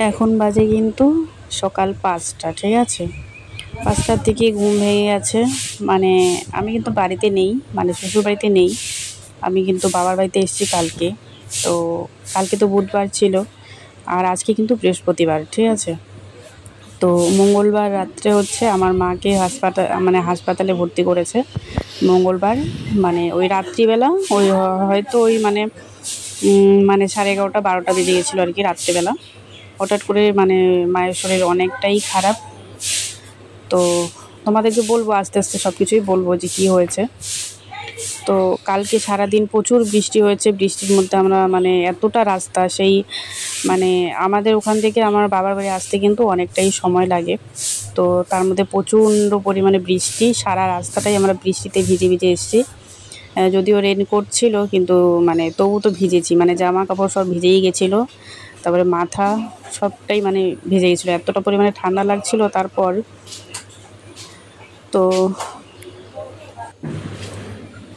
এখন বাজে কিন্তু সকাল 5টা, ঠিক আছে। 5টার দিকে ঘুম ভেঙে গেছে। মানে আমি কিন্তু বাড়িতে নেই, মানে শ্বশুর বাড়িতে নেই, আমি কিন্তু বাবার বাড়িতে এসেছি কালকে। তো কালকে তো বুধবার ছিল, আর আজকে কিন্তু বৃহস্পতিবার, ঠিক আছে। তো মঙ্গলবার রাত্রে হচ্ছে আমার মাকে হাসপাতালে ভর্তি করেছে মঙ্গলবার, মানে ওই রাত্রিবেলা, ওই হয়তো ওই মানে 11:30-12টা বেজে গেছিলো আর কি রাত্রিবেলা। হঠাৎ করে মানে মায়ের শরীর অনেকটাই খারাপ। তো তোমাদেরকে বলবো আস্তে আস্তে সব কিছুই বলবো যে কী হয়েছে। তো কালকে সারাদিন প্রচুর বৃষ্টি হয়েছে। বৃষ্টির মধ্যে আমরা মানে এতটা রাস্তা, সেই মানে আমাদের ওখান থেকে আমার বাবার বাড়ি আসতে কিন্তু অনেকটাই সময় লাগে। তো তার মধ্যে প্রচণ্ড পরিমাণে বৃষ্টি, সারা রাস্তাটাই আমরা বৃষ্টিতে ভিজে ভিজে এসেছি। যদিও রেনকোট ছিল, কিন্তু মানে তবু তো ভিজেছি, মানে জামা কাপড় সব ভিজেই গেছিলো। তারপরে মাথা সবটাই মানে ভিজে গেছিলো, এতটা পরিমাণে ঠান্ডা লাগছিল। তারপর তো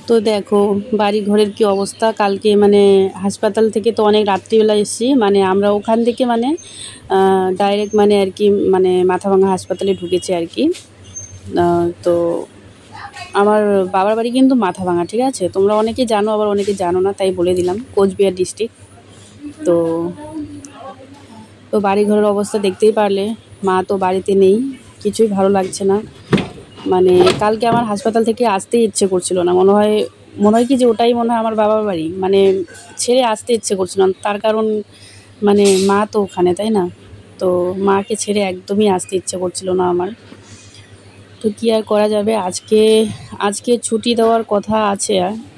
তো দেখো বাড়ি ঘরের কি অবস্থা। কালকে মানে হাসপাতাল থেকে তো অনেক রাত্রিবেলা এসেছি, মানে আমরা ওখান থেকে মানে ডাইরেক্ট মানে আর কি মানে মাথাভাঙা হাসপাতালে ঢুকেছি আর কি। তো আমার বাবার বাড়ি কিন্তু মাথাভাঙা, ঠিক আছে। তোমরা অনেকে জানো, আবার অনেকে জানো না, তাই বলে দিলাম, কোচবিহার ডিস্ট্রিক্ট। তো তো বাড়ি ঘরের অবস্থা দেখতেই পারলে, মা তো বাড়িতে নেই, কিছুই ভালো লাগছে না। মানে কালকে আমার হাসপাতাল থেকে আসতেই ইচ্ছে করছিল না, মনে হয় কি যে ওটাই মনে হয় আমার বাবার বাড়ি, মানে ছেড়ে আসতে ইচ্ছে করছিল না। তার কারণ মানে মা তো ওখানে, তাই না। তো মাকে ছেড়ে একদমই আসতে ইচ্ছে করছিল না আমার। তো কী আর করা যাবে। আজকে ছুটি দেওয়ার কথা আছে,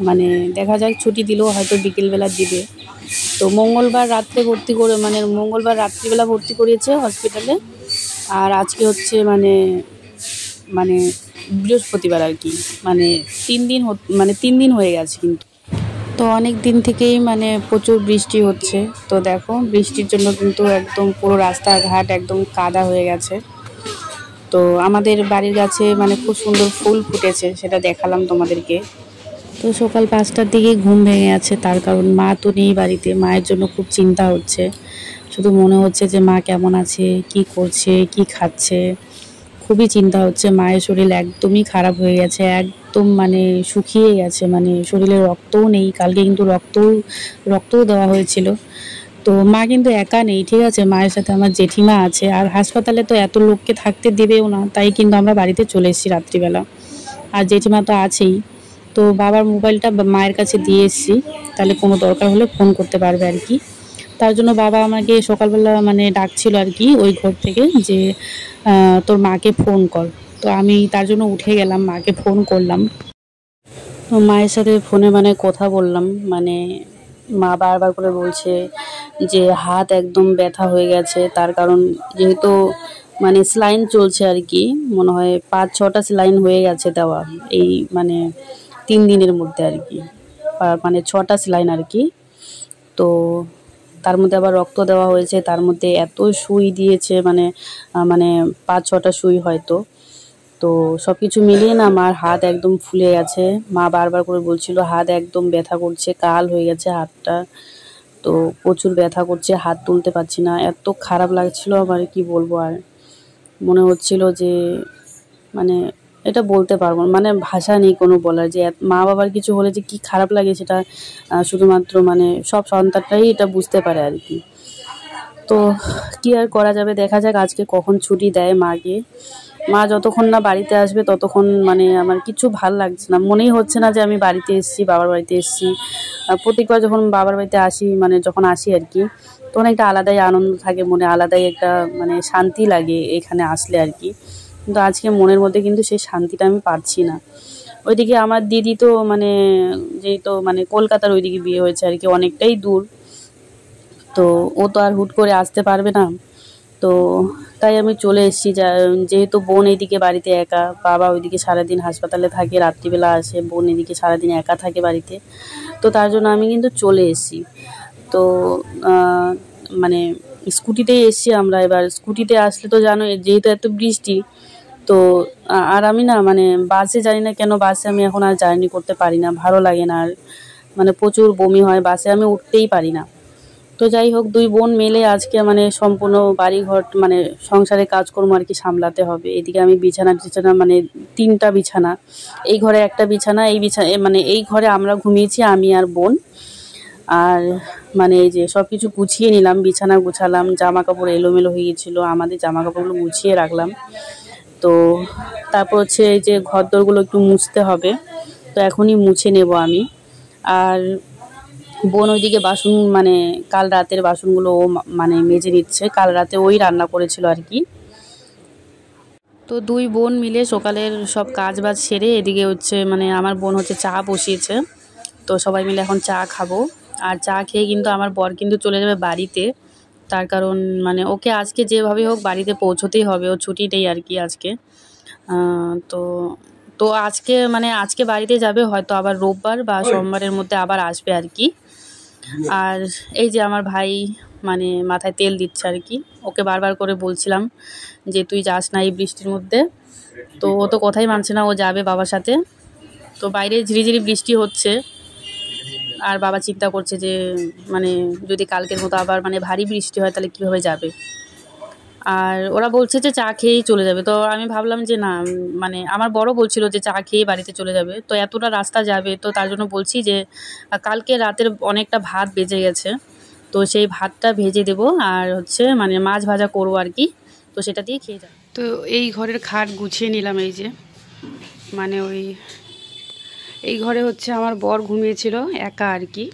মানে দেখা যাক, ছুটি দিলেও হয়তো বিকেলবেলা দিবে। তো মঙ্গলবার রাত্রিবেলা ভর্তি করিয়েছে হসপিটালে। আর আজকে হচ্ছে মানে মানে বৃহস্পতিবার আর কি, মানে 3 দিন হয়ে গেছে কিন্তু। তো অনেক দিন থেকেই মানে প্রচুর বৃষ্টি হচ্ছে। তো দেখো বৃষ্টির জন্য কিন্তু একদম পুরো রাস্তাঘাট একদম কাদা হয়ে গেছে। তো আমাদের বাড়ির গাছে মানে খুব সুন্দর ফুল ফুটেছে, সেটা দেখালাম তোমাদেরকে। তো সকাল 5টার দিকে ঘুম ভেঙে আছে, তার কারণ মা তো নেই বাড়িতে। মায়ের জন্য খুব চিন্তা হচ্ছে, শুধু মনে হচ্ছে যে মা কেমন আছে, কি করছে, কি খাচ্ছে, খুবই চিন্তা হচ্ছে। মায়ের শরীর একদমই খারাপ হয়ে গেছে, একদম মানে শুকিয়ে গেছে, মানে শরীরে রক্তও নেই। কালকে কিন্তু রক্তও দেওয়া হয়েছিল। তো মা কিন্তু একা নেই, ঠিক আছে, মায়ের সাথে আমার জেঠিমা আছে। আর হাসপাতালে তো এত লোককে থাকতে দেবেও না, তাই কিন্তু আমরা বাড়িতে চলে এসেছি রাত্রিবেলা। আর জেঠিমা তো আছেই। তো বাবার মোবাইলটা মায়ের কাছে দিয়ে এসেছি, তাহলে কোনো দরকার হলে ফোন করতে পারবে আর কি। তার জন্য বাবা আমাকে সকালবেলা মানে ডাকছিল আর কি ওই ঘর থেকে, যে তোর মাকে ফোন কর। তো আমি তার জন্য উঠে গেলাম, মাকে ফোন করলাম। তো মায়ের সাথে ফোনে মানে কথা বললাম। মানে মা বারবার করে বলছে যে হাত একদম ব্যথা হয়ে গেছে, তার কারণ যেহেতু মানে স্যালাইন চলছে আর কি, মনে হয় 5-6টা স্যালাইন হয়ে গেছে দেওয়া এই মানে 3 দিনের মধ্যে আর কি, মানে 6টা স্যালাইন আর কি। তো তার মধ্যে আবার রক্ত দেওয়া হয়েছে, তার মধ্যে এত সুই দিয়েছে, মানে 5-6টা সুই হয়তো। তো সব কিছু মিলিয়ে না মার হাত একদম ফুলে গেছে। মা বারবার করে বলছিল হাত একদম ব্যথা করছে, কাল হয়ে গেছে হাতটা। তো প্রচুর ব্যথা করছে, হাত তুলতে পারছি না, এত খারাপ লাগছিল আমার, কি বলবো। আর মনে হচ্ছিল যে মানে এটা বলতে পারবো না, মানে ভাষা নেই কোনো বলার, যে মা বাবার কিছু হলে যে কি খারাপ লাগে, সেটা শুধুমাত্র মানে সব সন্তানটাই এটা বুঝতে পারে আর কি। তো কি আর করা যাবে, দেখা যাক আজকে কখন ছুটি দেয় মাকে। মা যতক্ষণ না বাড়িতে আসবে ততক্ষণ মানে আমার কিছু ভাল লাগছে না, মনেই হচ্ছে না যে আমি বাড়িতে এসেছি, বাবার বাড়িতে এসেছি। প্রত্যেকবার যখন বাবার বাড়িতে আসি, মানে যখন আসি আর কি, তখন একটা আলাদাই আনন্দ থাকে মনে, আলাদাই একটা মানে শান্তি লাগে এখানে আসলে আর কি। কিন্তু আজকে মনের মধ্যে কিন্তু সেই শান্তিটা আমি পাচ্ছি না। ওইদিকে আমার দিদি তো মানে যেহেতু মানে কলকাতার ওইদিকে বিয়ে হয়েছে আর কি, অনেকটাই দূর। তো ও তো আর হুট করে আসতে পারবে না। তো তাই আমি চলে এসেছি, যেহেতু বোন এইদিকে বাড়িতে একা, বাবা ওইদিকে সারাদিন হাসপাতালে থাকে, রাত্রিবেলা আসে, বোন এদিকে সারাদিন একা থাকে বাড়িতে। তো তার জন্য আমি কিন্তু চলে এসেছি। তো মানে স্কুটিতেই এসেছি আমরা। এবার স্কুটিতে আসলে তো জানো, যেহেতু এত বৃষ্টি, তো আর আমি না মানে বাসে জানি না কেন, বাসে আমি এখন আর জার্নি করতে পারি না, ভালো লাগে না আর, মানে প্রচুর বমি হয়, বাসে আমি উঠতেই পারি না। তো যাই হোক, দুই বোন মিলে আজকে মানে সম্পূর্ণ বাড়িঘর মানে সংসারে কাজকর্ম আর কি সামলাতে হবে। এদিকে আমি বিছানা টিছানা মানে 3টা বিছানা, এই ঘরে একটা বিছানা, এই বিছানা মানে এই ঘরে আমরা ঘুমিয়েছি আমি আর বোন। আর মানে এই যে সব কিছু গুছিয়ে নিলাম, বিছানা গুছালাম, জামা কাপড় এলোমেলো হয়ে গেছিলো, আমাদের জামা কাপড়গুলো গুছিয়ে রাখলাম। তো তারপর হচ্ছে এই যে ঘরদোরগুলো একটু মুছতে হবে, তো এখনই মুছে নেব আমি। আর বোন ওইদিকে বাসন মানে কাল রাতের বাসনগুলো ও মানে মেজে নিচ্ছে, কাল রাতে ওই রান্না করেছিল আর কি। তো দুই বোন মিলে সকালের সব কাজ বাজ সেরে এদিকে হচ্ছে মানে আমার বোন হচ্ছে চা বসিয়েছে, তো সবাই মিলে এখন চা খাবো। আর চা খেয়ে কিন্তু আমার বর কিন্তু চলে যাবে বাড়িতে, তার কারণ মানে ওকে আজকে যেভাবে হোক বাড়িতে পৌঁছতেই হবে, ও ছুটি নেই আর কি আজকে। তো তো আজকে মানে আজকে বাড়িতে যাবে, হয়তো আবার রোববার বা সোমবারের মধ্যে আবার আসবে আর কি। আর এই যে আমার ভাই মানে মাথায় তেল দিচ্ছে আর কি, ওকে বারবার করে বলছিলাম যে তুই যাস না এই বৃষ্টির মধ্যে, তো ও তো কথাই মানছে না, ও যাবে বাবার সাথে। তো বাইরে ঝিরিঝিরি বৃষ্টি হচ্ছে, আর বাবা চিন্তা করছে যে মানে যদি কালকের মতো আবার মানে ভারী বৃষ্টি হয় তাহলে কীভাবে যাবে। আর ওরা বলছে যে চা খেয়েই চলে যাবে, তো আমি ভাবলাম যে না, মানে আমার বড় বলছিল যে চা খেয়েই বাড়িতে চলে যাবে, তো এতটা রাস্তা যাবে, তো তার জন্য বলছি যে কালকে রাতের অনেকটা ভাত বেঁচে গেছে, তো সেই ভাতটা ভেজে দেবো, আর হচ্ছে মানে মাছ ভাজা করবো আর কি, তো সেটা দিয়ে খেয়ে যাবে। তো এই ঘরের খাট গুছিয়ে নিলাম, এই যে মানে এই ঘরে হচ্ছে আমার বর ঘুমিয়েছিল একা আর কি,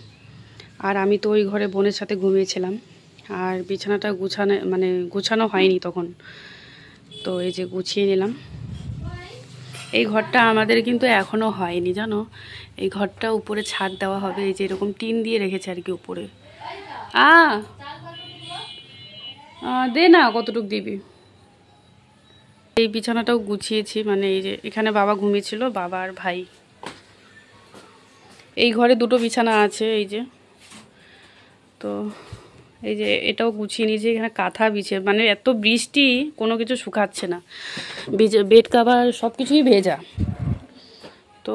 আর আমি তো ওই ঘরে বোনের সাথে ঘুমিয়েছিলাম। আর বিছানাটা গুছানো হয়নি তখন, তো এই যে গুছিয়ে নিলাম। এই ঘরটা আমাদের কিন্তু এখনও হয়নি জানো, এই ঘরটা উপরে ছাদ দেওয়া হবে, এই যে এরকম টিন দিয়ে রেখেছে আর কি উপরে। দে না, কতটুক দিবি। এই বিছানাটাও গুছিয়েছি, মানে এই যে এখানে বাবা ঘুমিয়েছিল, বাবা আর ভাই। এই ঘরে 2টো বিছানা আছে এই যে, তো এই যে এটাও গুছিয়ে নিয়েছি, এখানে কাঁথা বিছিয়ে, মানে এত বৃষ্টি কোনো কিছু শুকাচ্ছে না, বেড কাভার সব কিছুই ভেজা, তো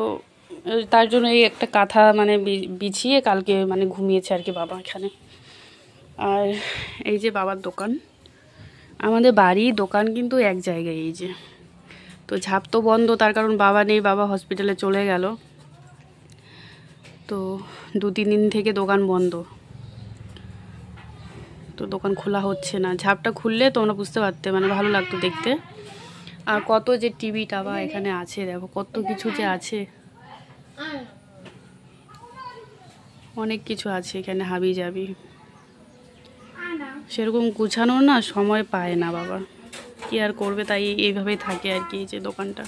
তার জন্য এই একটা কাঁথা মানে বিছিয়ে কালকে মানে ঘুমিয়েছে আর কি বাবা এখানে। আর এই যে বাবার দোকান, আমাদের বাড়ি দোকান কিন্তু এক জায়গায়, এই যে তো ঝাপ তো বন্ধ, তার কারণ বাবা নেই, বাবা হসপিটালে চলে গেল, তো 2-3 দিন থেকে দোকান বন্ধ, তো দোকান খোলা হচ্ছে না। ঝাপটা খুললে তোমরা বুঝতে পারতে, মানে ভালো লাগতো দেখতে। আর কত যে টিভি টাবা এখানে আছে, দেখো কত কিছু যে আছে, অনেক কিছু আছে এখানে হাবি যাবি, সেরকম গুছানোর না সময় পায় না বাবা, কি আর করবে, তাই এইভাবেই থাকে আর কি। এই যে দোকানটা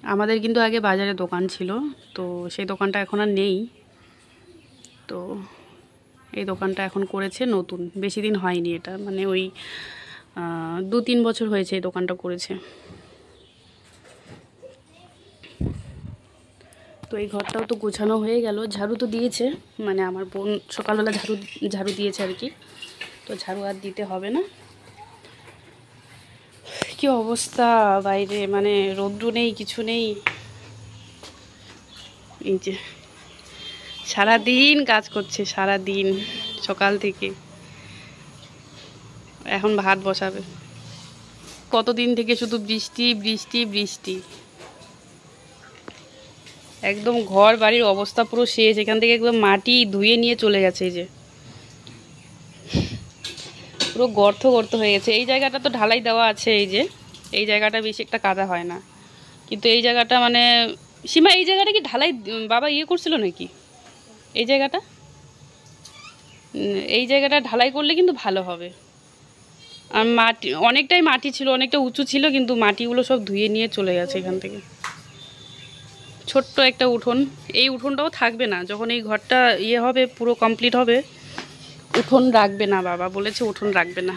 আমাদের কিন্তু আগে বাজারে দোকান ছিল, তো সেই দোকানটা এখন আর নেই, তো এই দোকানটা এখন করেছে নতুন, বেশি দিন হয়নি, এটা মানে ওই 2-3 বছর হয়েছে এই দোকানটা করেছে। তো এই ঘরটাও তো গোছানো হয়ে গেল, ঝাড়ু তো দিয়েছে, মানে আমার বোন সকালবেলা ঝাড়ু দিয়েছে আর কি, তো ঝাড়ু আর দিতে হবে না। কি অবস্থা বাইরে, মানে রোদ্দু নেই, কিছু নেই, এই যে সারাদিন কাজ করছে, সারাদিন সকাল থেকে, এখন ভাত বসাবে। কতদিন থেকে শুধু বৃষ্টি বৃষ্টি বৃষ্টি, একদম ঘর বাড়ির অবস্থা পুরো শেষ, এখান থেকে একদম মাটি ধুয়ে নিয়ে চলে গেছে, এই যে পুরো গর্ত গর্ত হয়ে গেছে। এই জায়গাটা তো ঢালাই দেওয়া আছে, এই যে এই জায়গাটা বেশি একটা কাদা হয় না, কিন্তু এই জায়গাটা মানে সীমা, এই জায়গাটা কি ঢালাই বাবা করছিল নাকি? এই জায়গাটা ঢালাই করলে কিন্তু ভালো হবে। আর মাটি অনেকটাই মাটি ছিল, অনেকটা উঁচু ছিল, কিন্তু মাটিগুলো সব ধুয়ে নিয়ে চলে গেছে এখান থেকে। ছোট্ট একটা উঠোন, এই উঠোনটাও থাকবে না, যখন এই ঘরটা হবে পুরো কমপ্লিট হবে, উঠোন রাখবে না, বাবা বলেছে উঠোন রাখবে না।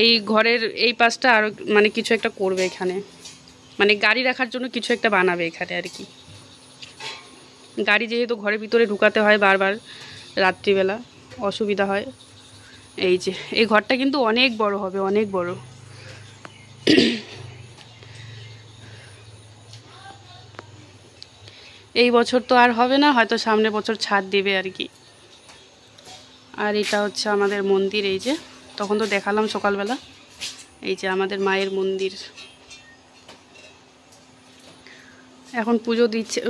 এই ঘরের এই পাশটা আরও মানে কিছু একটা করবে এখানে, মানে গাড়ি রাখার জন্য কিছু একটা বানাবে এখানে আর কি। গাড়ি যেহেতু ঘরের ভিতরে ঢুকাতে হয় বারবার রাত্রিবেলা, অসুবিধা হয়। এই যে এই ঘরটা কিন্তু অনেক বড় হবে, অনেক বড়। এই বছর তো আর হবে না, হয়তো সামনের বছর ছাদ দেবে আর কি। আর এটা হচ্ছে আমাদের মন্দির, এই যে তখন তো দেখালাম সকালবেলা, এই যে আমাদের মায়ের মন্দির। এখন পুজো দিচ্ছে।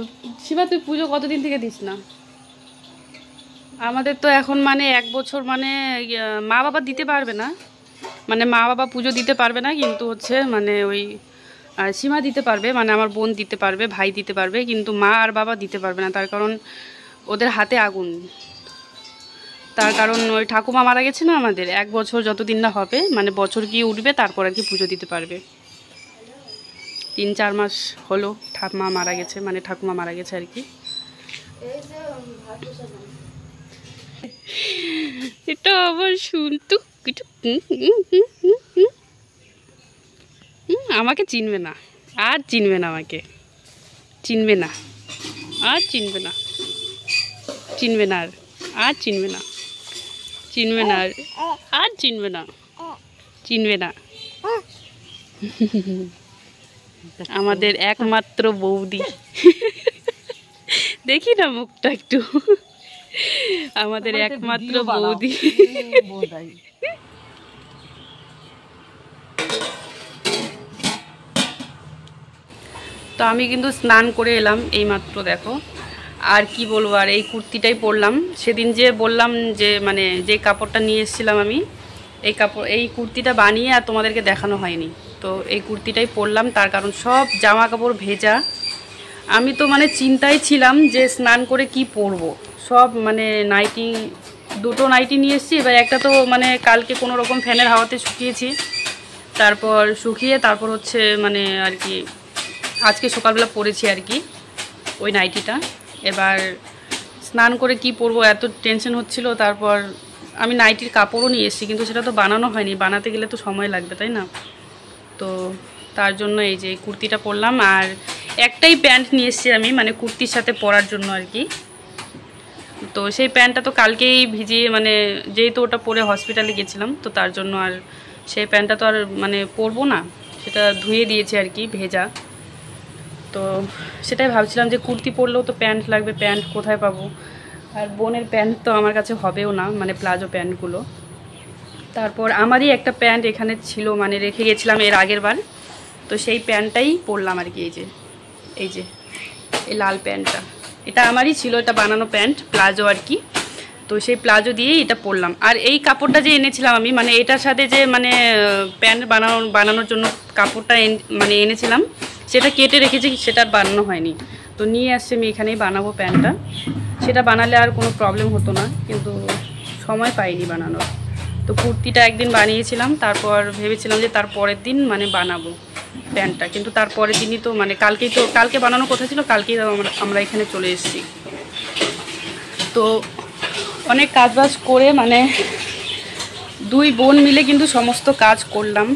শিবা তুই পুজো কতদিন থেকে দিস না? আমাদের তো এখন মানে 1 বছর মানে মা বাবা দিতে পারবে না, মানে মা বাবা পুজো দিতে পারবে না, কিন্তু হচ্ছে মানে ওই সীমা দিতে পারবে, মানে আমার বোন দিতে পারবে, ভাই দিতে পারবে, কিন্তু মা আর বাবা দিতে পারবে না। তার কারণ ওদের হাতে আগুন। তার কারণ ওই ঠাকুমা মারা গেছে না আমাদের, 1 বছর যতদিন না হবে, মানে বছর গিয়ে উঠবে তারপর আর কি পুজো দিতে পারবে। 3-4 মাস হলো ঠাকুমা মারা গেছে, মানে ঠাকুমা মারা গেছে আর কি। এটা আবার শুনতো আমাকে চিনবে না, আর চিনবে না, আমাকে চিনবে না, আর চিনবে না, চিনবে না, আর চিনবে না, চিনবে না, আর চিনবে না, চিনবে না। আমাদের একমাত্র বৌদি। দেখি না মুখটা একটু, আমাদের একমাত্র বৌদি। তো আমি কিন্তু স্নান করে এলাম এইমাত্র, দেখো। আর কি বলবো, আর এই কুর্তিটাই পরলাম। সেদিন যে বললাম যে মানে যে কাপড়টা নিয়ে এসেছিলাম আমি, এই কুর্তিটা বানিয়ে আর তোমাদেরকে দেখানো হয়নি। তো এই কুর্তিটাই পরলাম, তার কারণ সব জামা কাপড় ভেজা। আমি তো মানে চিন্তায় ছিলাম যে স্নান করে কি পরবো। সব মানে নাইটি, 2টো নাইটি নিয়ে এসেছি। এবার একটা তো মানে কালকে কোনো রকম ফ্যানের হাওয়াতে শুকিয়েছি, তারপর শুকিয়ে তারপর হচ্ছে মানে আর কি আজকে সকালবেলা পরেছি আর কি ওই নাইটিটা। এবার স্নান করে কি পরবো এত টেনশন হচ্ছিল। তারপর আমি নাইটির কাপড়ও নিয়ে এসেছি, কিন্তু সেটা তো বানানো হয়নি, বানাতে গেলে তো সময় লাগবে, তাই না? তো তার জন্য এই যে কুর্তিটা পরলাম। আর একটাই প্যান্ট নিয়ে এসেছি আমি, মানে কুর্তির সাথে পরার জন্য আর কি। তো সেই প্যান্টটা তো কালকেই ভিজিয়ে, মানে যেহেতু ওটা পরে হসপিটালে গেছিলাম, তো তার জন্য আর সেই প্যান্টটা তো আর মানে পরবো না, সেটা ধুয়ে দিয়েছে আর কি ভেজা। তো সেটাই ভাবছিলাম যে কুর্তি পরলেও তো প্যান্ট লাগবে, প্যান্ট কোথায় পাবো? আর বোনের প্যান্ট তো আমার কাছে হবেও না, মানে প্লাজো প্যান্টগুলো। তারপর আমারই একটা প্যান্ট এখানে ছিল, মানে রেখে গেছিলাম এর আগের বার, তো সেই প্যান্টটাই পরলাম আর কি। এই যে এই লাল প্যান্টটা, এটা আমারই ছিল, এটা বানানো প্যান্ট প্লাজো আর কি। তো সেই প্লাজো দিয়েই এটা পরলাম। আর এই কাপড়টা যে এনেছিলাম আমি, মানে এটার সাথে যে মানে প্যান্ট বানানোর জন্য কাপড়টা মানে এনেছিলাম, সেটা কেটে রেখেছি, সেটা আর বানানো হয়নি। তো নিয়ে আসছি আমি, এখানেই বানাবো প্যান্টটা। সেটা বানালে আর কোনো প্রবলেম হতো না, কিন্তু সময় পাইনি বানানোর। তো কুর্তিটা একদিন বানিয়েছিলাম, তারপর ভেবেছিলাম যে তার পরের দিন মানে বানাবো প্যান্টটা, কিন্তু তার পরের দিনই তো মানে কালকে বানানোর কথা ছিল, কালকেই আমরা এখানে চলে এসেছি। তো অনেক কাজবাজ করে মানে 2 বোন মিলে কিন্তু সমস্ত কাজ করলাম,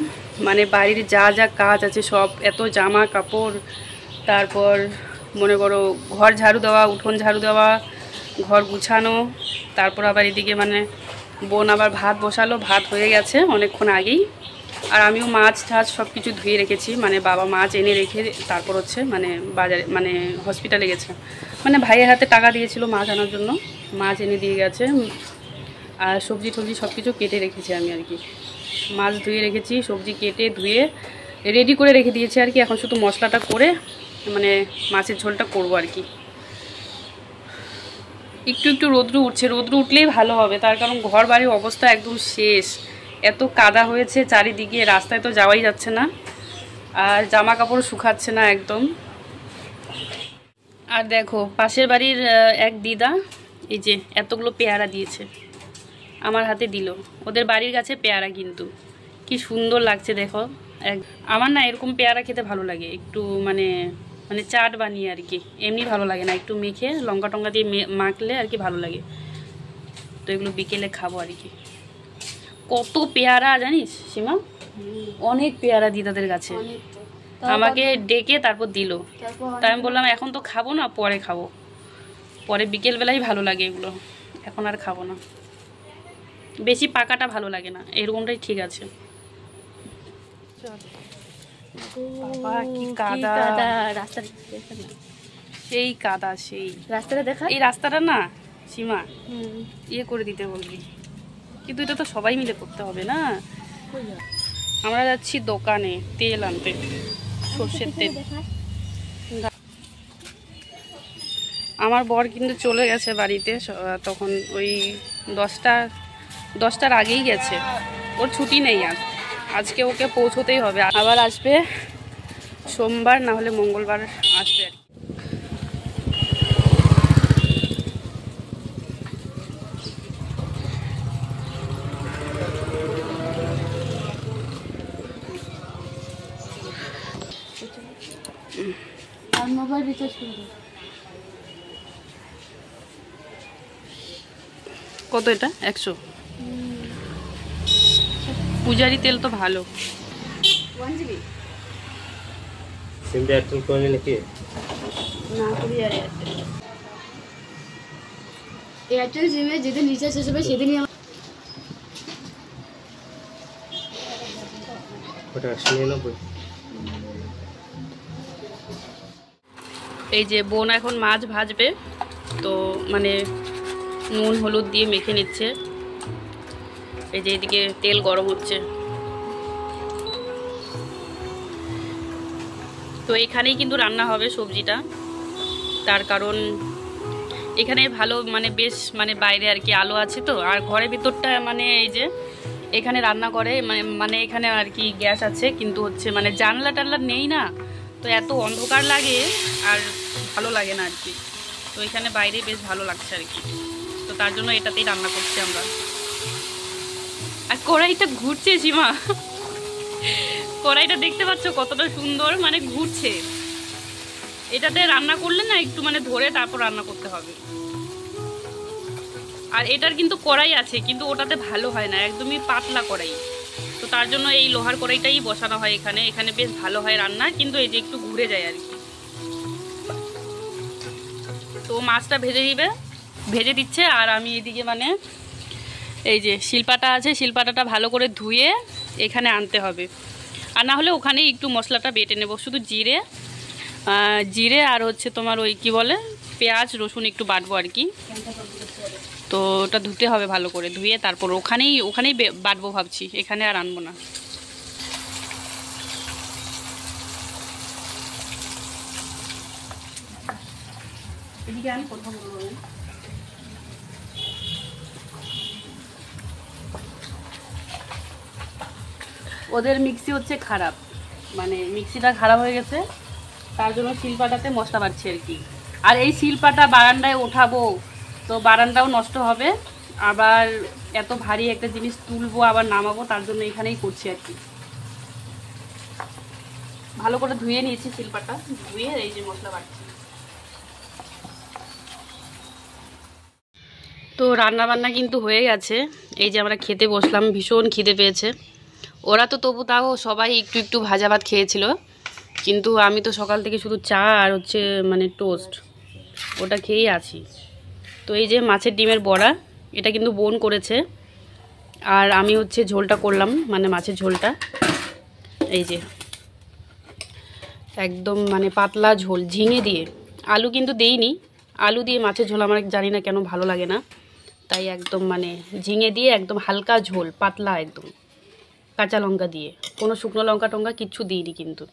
মানে বাড়ির যা যা কাজ আছে সব, এত জামা কাপড়, তারপর মনে করো ঘর ঝাড়ু দেওয়া, উঠোন ঝাড়ু দেওয়া, ঘর গুছানো, তারপর আবার এদিকে মানে বোন আবার ভাত বসালো, ভাত হয়ে গেছে অনেকক্ষণ আগেই। আর আমিও মাছ টাছ সব কিছু ধুয়ে রেখেছি, মানে বাবা মাছ এনে রেখে তারপর হচ্ছে মানে বাজারে মানে হসপিটালে গেছে, মানে ভাইয়ের হাতে টাকা দিয়েছিল মাছ আনার জন্য, মাছ এনে দিয়ে গেছে। আর সবজি টবজি সব কিছু কেটে রেখেছি আমি আর কি, মাছ ধুয়ে রেখেছি, সবজি কেটে ধুয়ে রেডি করে রেখে দিয়েছি আর কি। এখন শুধু মশলাটা করে মানে মাছের ঝোলটা করবো আর কি। একটু একটু রোদ্রু উঠছে, রোদ্রু উঠলেই ভালো হবে, তার কারণ ঘর বাড়ির অবস্থা একদম শেষ। এত কাদা হয়েছে চারিদিকে, রাস্তায় তো যাওয়াই যাচ্ছে না, আর জামা কাপড় শুকাচ্ছে না একদম। আর দেখো পাশের বাড়ির এক দিদা এই যে এতগুলো পেয়ারা দিয়েছে, আমার হাতে দিল। ওদের বাড়ির কাছে পেয়ারা, কিন্তু কি সুন্দর লাগছে দেখো। আমার না এরকম পেয়ারা খেতে ভালো লাগে, একটু মানে মানে চাট বানিয়ে আর কি, এমনি ভালো লাগে না, একটু মেখে লঙ্কা টঙ্কা দিয়ে মাখলে আর কি ভালো লাগে। তো এগুলো বিকেলে খাবো আর কি। কত পেয়ারা জানিস সীমা, অনেক পেয়ারা দিদাদের কাছে, আমাকে ডেকে তারপর দিল। তাই আমি বললাম এখন তো খাবো না, পরে খাবো, পরে বিকেলবেলাই ভালো লাগে এগুলো, এখন আর খাবো না। বেশি পাকাটা ভালো লাগে না, এরকমটাই ঠিক আছে। বাবা কি কাদা, সেই কাদা, সেই রাস্তাটা দেখা, এই রাস্তাটা না সীমা ইয়ে করে দিতে বলবি, কিন্তু এটা তো সবাই মিলে করতে হবে না। আমরা যাচ্ছি দোকানে তেল আনতে, সর্ষের তেল। আমার বর কিন্তু চলে গেছে বাড়িতে, তখন ওই 10টার আগেই গেছে। ওর ছুটি নেই আজকে ওকে পৌঁছতেই হবে। আবার আসবে সোমবার না হলে মঙ্গলবার আসবে আর কি। আর মোবাইল রিচার্জ করে দাও। কত এটা? 100। পূজারি তেল তো ভালো। 1 GB সিমটা এয়ারটেল করে নাকি? না করি আর এয়ারটেল সিমে যেদিন রিচার্জ শেষ হবে সেদিনই ওটা 99। এই যে বোন এখন মাছ ভাজবে, তো মানে নুন হলুদ দিয়ে মেখে নিচ্ছে। এই যে এদিকে তেল গরম হচ্ছে। তো এখানেই কিন্তু রান্না হবে সবজিটা, তার কারণ এখানে ভালো মানে বেশ মানে বাইরে আর কি আলো আছে তো, আর ঘরের ভিতরটা মানে এই যে এখানে রান্না করে মানে এখানে আর কি গ্যাস আছে, কিন্তু হচ্ছে মানে জানলা টানলা নেই না, তো এত অন্ধকার লাগে আর ভালো লাগে না আর কি। তো এখানে বাইরে বেশ ভালো লাগছে আর কি, তো তার জন্য এটাতেই রান্না করছি আমরা। আর কড়াইটা ঘুরছে সীমা, কড়াইটা দেখতে পাচ্ছ কতটা সুন্দর মানে ঘুরছে। এটাতে রান্না করলে না একটু মানে ধরে তারপর রান্না করতে হবে। আর এটার কিন্তু কড়াই আছে, কিন্তু ওটাতে ভালো হয় না, একদমই পাতলা কড়াই। তো তার জন্য এই লোহার কড়াইটাই বসানো হয় এখানে। এখানে বেশ ভালো হয় রান্না, কিন্তু এই যে একটু ঘুরে যায় আর কি। তো মাছটা ভেজে দিচ্ছে, আর আমি এদিকে মানে এই যে শিলপাটা আছে, শিলপাটাটা ভালো করে ধুয়ে এখানে আনতে হবে। আর না হলে ওখানে একটু মশলাটা বেটে নেব, শুধু জিরে আর হচ্ছে তোমার ওই কি বলে পেঁয়াজ রসুন একটু বাটবো আর কি। তো ওটা ধুতে হবে ভালো করে, ধুয়ে তারপর ওখানেই বাটবো ভাবছি, এখানে আর আনবো না। এদিকে আমি প্রথম ওদের মিক্সি হচ্ছে খারাপ, মানে মিক্সিটা খারাপ হয়ে গেছে, তার জন্য শিলপাটাতে মশলা বাড়ছে আর কি। আর এই শিলপাটা বারান্দায় ওঠাবো, তো বারান্দাও নষ্ট হবে, আবার এত ভারী একটা জিনিস তুলবো আবার নামাবো, তার জন্য এখানেই করছি আর কি। ভালো করে ধুয়ে নিয়েছি শিলপাটা, ধুয়ে এই যে মশলা বাড়ছি। তো রান্না বান্না কিন্তু হয়ে গেছে, এই যে আমরা খেতে বসলাম, ভীষণ খিদে পেয়েছে। ওরা তো তবু তাও সবাই একটু একটু ভাজা ভাত খেয়েছিল, কিন্তু আমি তো সকাল থেকে শুধু চা আর হচ্ছে মানে টোস্ট ওটা খেয়েই আছি। তো এই যে মাছের ডিমের বড়া, এটা কিন্তু বোন করেছে, আর আমি হচ্ছে ঝোলটা করলাম, মানে মাছের ঝোলটা এই যে একদম মানে পাতলা ঝোল ঝিঙে দিয়ে। আলু কিন্তু দেইনি, আলু দিয়ে মাছের ঝোল আমার জানি না কেন ভালো লাগে না, তাই একদম মানে ঝিঙে দিয়ে একদম হালকা ঝোল পাতলা, একদম কাঁচা লঙ্কা দিয়ে, কোনো শুকনো লঙ্কা টঙ্কা কিচ্ছু দিইনি কিন্তু।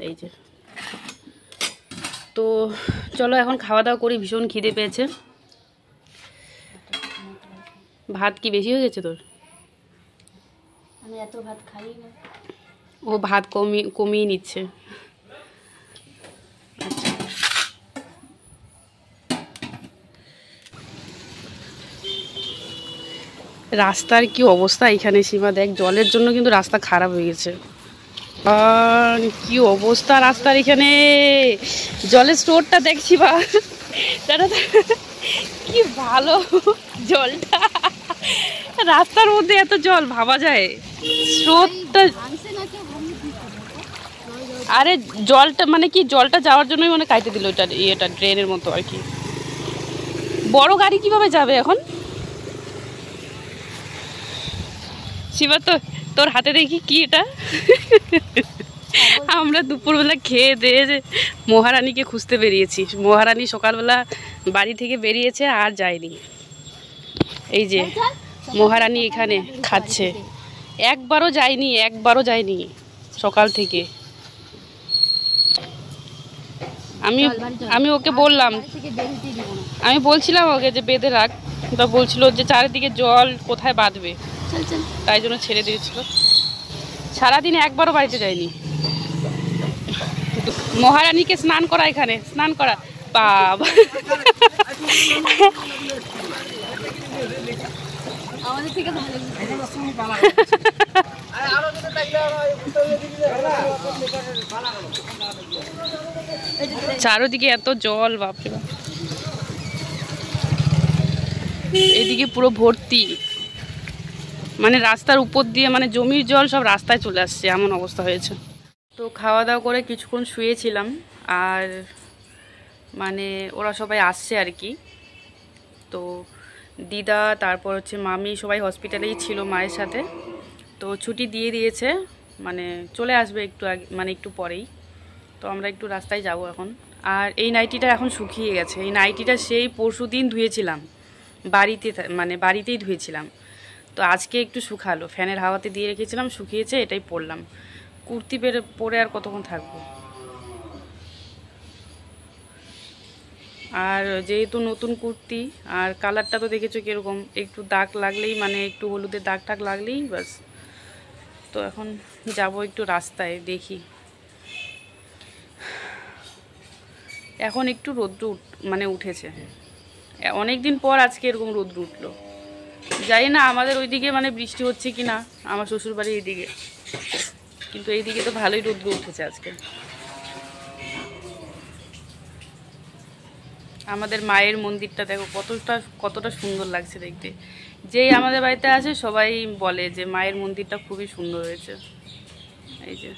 এই যে তো চলো এখন খাওয়া দাওয়া করি, ভীষণ খিদে পেয়েছে। ভাত কি বেশি হয়ে গেছে তোর? আমি এত ভাত খাই না। ও ভাত কমিয়ে নিচ্ছে। রাস্তার কি অবস্থা এখানে সীমা, দেখ জলের জন্য কিন্তু রাস্তা খারাপ হয়ে গেছে। আর কি অবস্থা রাস্তার এখানে, জলের স্টোরটা দেখছি বা দাদা কি ভালো জলটা, রাস্তার মধ্যে এত জল ভাবা যায় স্রোতটা। আরে জলটা মানে কি, জলটা যাওয়ার জন্যই মানে কাটে দিল এটা ড্রেনের মতো আর কি। বড় গাড়ি কিভাবে যাবে এখন? শিবা তো তোর হাতে দেখি কি এটা? আমরা দুপুরবেলা খেয়ে দিয়ে যে মহারানীকে খুঁজতে বেরিয়েছি, মহারানী সকালবেলা বাড়ি থেকে বেরিয়েছে আর যায়নি। এই যে মহারানী এখানে খাচ্ছে, একবারও যায়নি সকাল থেকে। আমি ওকে বললাম, আমি বলছিলাম ওকে যে বেঁধে রাখ, তা বলছিল যে চারিদিকে জল কোথায় বাঁধবে, তাই জন্য ছেড়ে দিয়েছিল। সারাদিন একবারও বাড়িতে যায়নি। মহারানীকে স্নান করা, এখানে স্নান করা, বাবা আমাদের থেকে ভালো। চারোদিকে এত জল, বাপরে বাপ। এদিকে পুরো ভর্তি, মানে রাস্তার উপর দিয়ে মানে জমির জল সব রাস্তায় চলে আসছে, এমন অবস্থা হয়েছে। তো খাওয়া দাওয়া করে কিছুক্ষণ শুয়েছিলাম, আর মানে ওরা সবাই আসছে আর কি। তো দিদা, তারপর হচ্ছে মামি, সবাই হসপিটালেই ছিল মায়ের সাথে। তো ছুটি দিয়ে দিয়েছে, মানে চলে আসবে একটু আগে, মানে একটু পরেই। তো আমরা একটু রাস্তায় যাব এখন। আর এই নাইটিটা এখন শুকিয়ে গেছে। এই নাইটিটা সেই পরশুদিন ধুয়েছিলাম বাড়িতে, মানে বাড়িতেই ধুয়েছিলাম। তো আজকে একটু শুকালো, ফ্যানের হাওয়াতে দিয়ে রেখেছিলাম, শুকিয়েছে, এটাই পরলাম। কুর্তি পরে আর কতক্ষণ থাকবো। আর যেহেতু নতুন কুর্তি, আর কালারটা তো দেখেছো কীরকম, একটু দাগ লাগলেই, মানে একটু হলুদের দাগ টাগ লাগলেই বাস। তো এখন যাব একটু রাস্তায়, দেখি। এখন একটু রৌদ্র মানে উঠেছে, অনেক দিন পর আজকে এরকম রৌদ্র উঠলো। জানি না আমাদের ওইদিকে মানে বৃষ্টি হচ্ছে কি না, আমার শ্বশুরবাড়ির এইদিকে, কিন্তু এইদিকে তো ভালোই রৌদ্র উঠেছে আজকে। আমাদের মায়ের মন্দিরটা দেখো কতটা সুন্দর লাগছে দেখতে। যেই আমাদের বাড়িতে আসে সবাই বলে যে মায়ের মন্দিরটা খুবই সুন্দর হয়েছে। এই যে,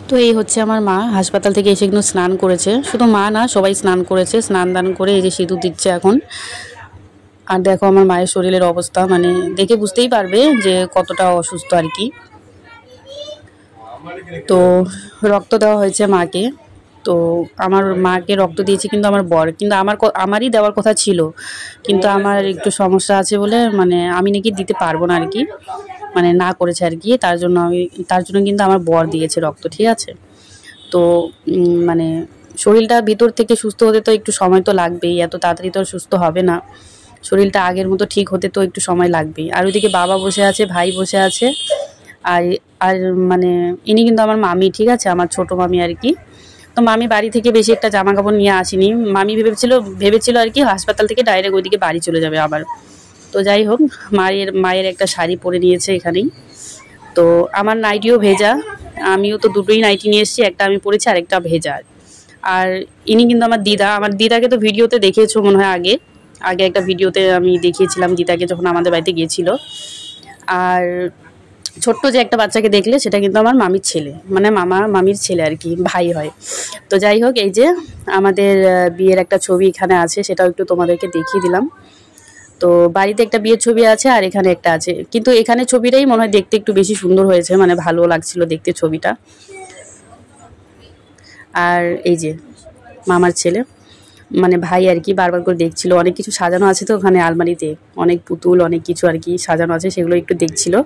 তো এই হচ্ছে আমার মা, হাসপাতাল থেকে এসে কিন্তু স্নান করেছে। শুধু মা না, সবাই স্নান করেছে, স্নান দান করে এই যে সিঁদুর দিচ্ছে এখন। আর দেখো আমার মায়ের শরীরের অবস্থা, মানে দেখে বুঝতেই পারবে যে কতটা অসুস্থ আর কি। তো রক্ত দেওয়া হয়েছে মাকে। তো আমার মাকে রক্ত দিয়েছে কিন্তু আমার বর, কিন্তু আমারই দেওয়ার কথা ছিল, কিন্তু আমার একটু সমস্যা আছে বলে মানে আমি নাকি দিতে পারবো না আর কি, মানে না করেছে আর কি। তার জন্য কিন্তু আমার বর দিয়েছে রক্ত, ঠিক আছে। তো মানে শরীরটা ভিতর থেকে সুস্থ হতে তো একটু সময় তো লাগবেই, এত তাড়াতাড়ি তো সুস্থ হবে না। শরীরটা আগের মতো ঠিক হতে তো একটু সময় লাগবেই। আর ওইদিকে বাবা বসে আছে, ভাই বসে আছে, আর আর মানে ইনি কিন্তু আমার মামি, ঠিক আছে, আমার ছোট মামি আর কি। তো মামি বাড়ি থেকে বেশি একটা জামা কাপড় নিয়ে আসেনি। মামি ভেবেছিল আর কি হাসপাতাল থেকে ডাইরেক্ট ওইদিকে বাড়ি চলে যাবে আবার। তো যাই হোক, মায়ের একটা শাড়ি পরে নিয়েছে এখানেই। তো আমার নাইটিও ভেজা, আমিও তো দুটোই নাইটি নিয়ে এসেছি, একটা আমি পরেছি আর একটা ভেজা। আর ইনি কিন্তু আমার দিদাকে তো ভিডিওতে দেখেছো মনে হয়, আগে একটা ভিডিওতে আমি দেখিয়েছিলাম দিদাকে যখন আমাদের বাড়িতে গিয়েছিল। আর ছোট্ট যে একটা বাচ্চাকে দেখলে সেটা কিন্তু আমার মামির ছেলে, মানে মামির ছেলে আর কি, ভাই হয়। তো যাই হোক, এই যে আমাদের বিয়ের একটা ছবি এখানে আছে, সেটাও একটু তোমাদেরকে দেখিয়ে দিলাম। তো বাড়িতে একটা বিয়ের ছবি আছে আর এখানে একটা আছে, কিন্তু এখানে ছবিটাই মনে হয় দেখতে একটু বেশি সুন্দর হয়েছে, মানে ভালো লাগছিল দেখতে ছবিটা। আর এই যে মামার ছেলে, মানে ভাই আর কি, বারবার করে দেখছিল। অনেক কিছু সাজানো আছে তো ওখানে আলমারিতে, অনেক পুতুল অনেক কিছু আর কি সাজানো আছে, সেগুলো একটু দেখছিল।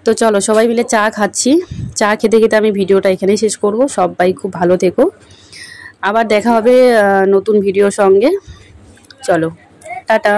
তো চলো সবাই মিলে চা খাচ্ছি, চা খেতে খেতে আমি ভিডিওটা এখানেই শেষ করব। সবাই খুব ভালো থেকো, আবার দেখা হবে নতুন ভিডিওর সঙ্গে। চলো টাটা।